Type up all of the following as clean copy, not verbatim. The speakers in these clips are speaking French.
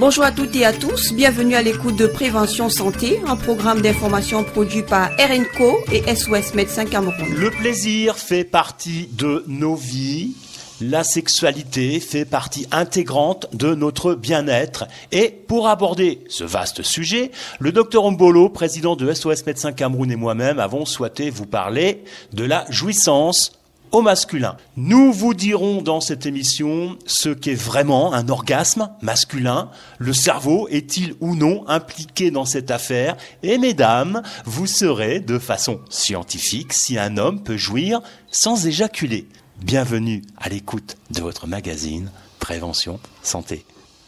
Bonjour à toutes et à tous, bienvenue à l'écoute de Prévention Santé, un programme d'information produit par RNCO et SOS Médecins Cameroun. Le plaisir fait partie de nos vies. La sexualité fait partie intégrante de notre bien-être. Et pour aborder ce vaste sujet, le Dr Mbolo, président de SOS Médecins Cameroun et moi-même avons souhaité vous parler de la jouissance au masculin. Nous vous dirons dans cette émission ce qu'est vraiment un orgasme masculin. Le cerveau est-il ou non impliqué dans cette affaire? Et mesdames, vous saurez de façon scientifique si un homme peut jouir sans éjaculer. Bienvenue à l'écoute de votre magazine Prévention Santé.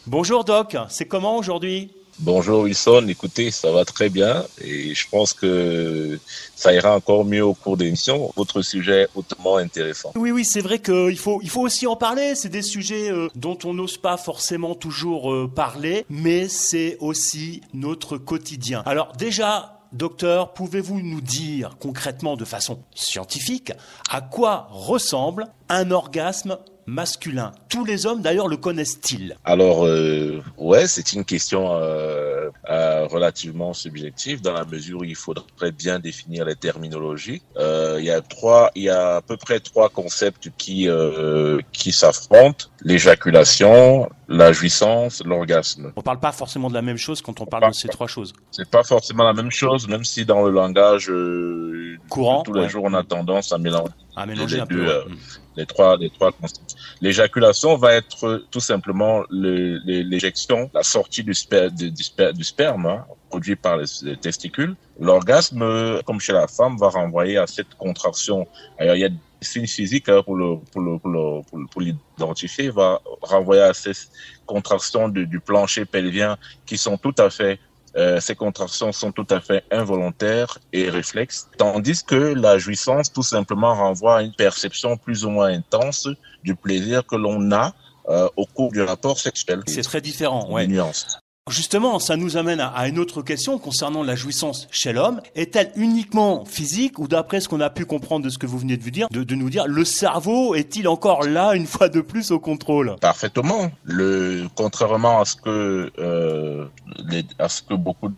Bonjour Doc, c'est comment aujourd'hui ? Bonjour Wilson, écoutez, ça va très bien et je pense que ça ira encore mieux au cours de l'émission. Votre sujet est hautement intéressant. Oui, c'est vrai qu'il faut aussi en parler. C'est des sujets dont on n'ose pas forcément toujours parler, mais c'est aussi notre quotidien. Alors déjà, docteur, pouvez-vous nous dire concrètement, de façon scientifique, à quoi ressemble un orgasme masculin? Tous les hommes, d'ailleurs, le connaissent-ils? Alors, ouais, c'est une question relativement subjective dans la mesure où il faudrait bien définir les terminologies. Il y a à peu près trois concepts qui s'affrontent: l'éjaculation, la jouissance, l'orgasme. On parle pas forcément de la même chose quand on parle de ces trois choses. C'est pas forcément la même chose, même si dans le langage courant, tous les jours on a tendance à mélanger un peu. peu. Les trois concepts. L'éjaculation va être tout simplement l'éjection, la sortie du sperme produit par les testicules. L'orgasme, comme chez la femme, va renvoyer à cette contraction. Alors, il y a des signes physiques pour l'identifier, va renvoyer à ces contractions du plancher pelvien qui sont tout à fait ces contractions sont tout à fait involontaires et réflexes, tandis que la jouissance tout simplement renvoie à une perception plus ou moins intense du plaisir que l'on a au cours du rapport sexuel. C'est très différent, ouais. Nuance. Justement, ça nous amène à une autre question concernant la jouissance chez l'homme. Est-elle uniquement physique ou, d'après ce qu'on a pu comprendre de ce que vous venez de nous dire, le cerveau est-il encore là une fois de plus au contrôle? Parfaitement. Contrairement à ce que beaucoup de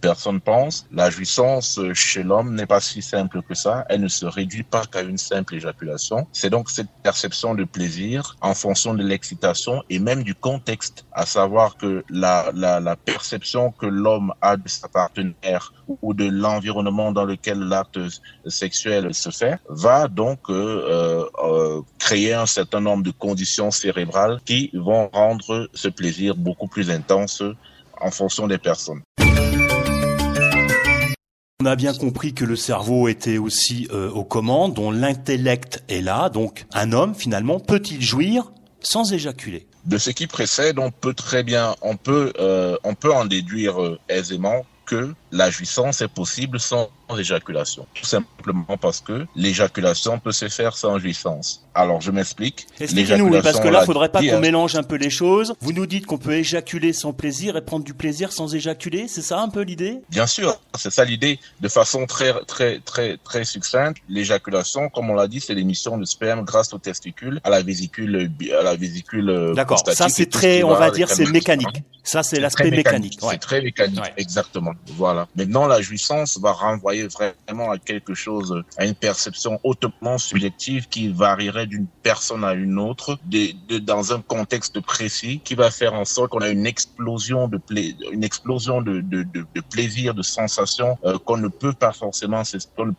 personnes pensent, la jouissance chez l'homme n'est pas si simple que ça. Elle ne se réduit pas qu'à une simple éjaculation. C'est donc cette perception de plaisir en fonction de l'excitation et même du contexte, à savoir que la perception que l'homme a de sa partenaire ou de l'environnement dans lequel l'acte sexuel se fait va donc créer un certain nombre de conditions cérébrales qui vont rendre ce plaisir beaucoup plus intense en fonction des personnes. On a bien compris que le cerveau était aussi aux commandes, dont l'intellect est là. Donc, un homme, finalement, peut-il jouir sans éjaculer? De ce qui précède, on peut en déduire aisément que la jouissance est possible sans éjaculation. Tout simplement parce que l'éjaculation peut se faire sans jouissance. Alors, je m'explique. Expliquez-nous, oui, parce que là, il faudrait pas qu'on mélange un peu les choses. Vous nous dites qu'on peut éjaculer sans plaisir et prendre du plaisir sans éjaculer. C'est ça un peu l'idée? Bien sûr, c'est ça l'idée. De façon très succincte, l'éjaculation, comme on l'a dit, c'est l'émission de sperme grâce aux testicules à la vésicule D'accord. prostatique. Ça, c'est très, on va dire, c'est mécanique. Ça, c'est l'aspect mécanique. Ouais. C'est très mécanique, ouais. Exactement. Voilà. Maintenant, la jouissance va renvoyer vraiment à quelque chose, à une perception hautement subjective qui varierait d'une personne à une autre, dans un contexte précis, qui va faire en sorte qu'on a une explosion de plaisir, de sensation qu'on ne peut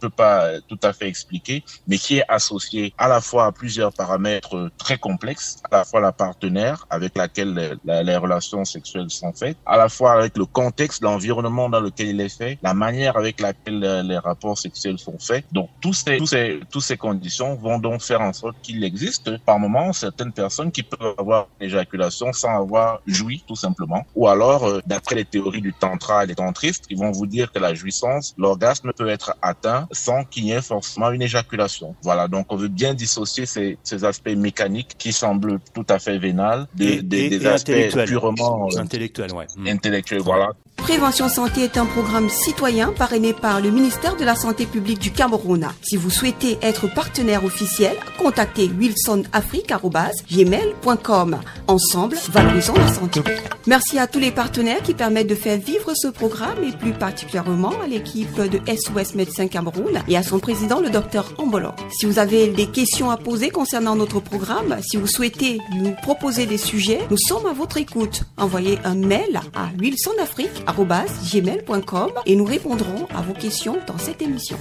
pas tout à fait expliquer, mais qui est associée à la fois à plusieurs paramètres très complexes, à la fois la partenaire avec laquelle les relations sexuelles sont faites, à la fois avec le contexte, l'environnement dans lequel il est fait, la manière avec laquelle les rapports sexuels sont faits. Donc, toutes ces conditions vont donc faire en sorte qu'il existe par moments certaines personnes qui peuvent avoir l'éjaculation sans avoir joui, tout simplement. Ou alors, d'après les théories du tantra et des tantristes, ils vont vous dire que la jouissance, l'orgasme peut être atteint sans qu'il y ait forcément une éjaculation. Voilà, donc on veut bien dissocier ces aspects mécaniques qui semblent tout à fait vénales des aspects purement intellectuels, ouais. Intellectuels, voilà. Prévention Santé est un programme citoyen parrainé par le ministère de la Santé publique du Cameroun. Si vous souhaitez être partenaire officiel, contactez wilsonafrique@gmail.com. Ensemble, valorisons la santé. Merci à tous les partenaires qui permettent de faire vivre ce programme et plus particulièrement à l'équipe de SOS Médecins Cameroun et à son président, le Dr Ombolo. Si vous avez des questions à poser concernant notre programme, si vous souhaitez nous proposer des sujets, nous sommes à votre écoute. Envoyez un mail à wilsonafrique@gmail.com et nous répondrons à vos questions dans cette émission.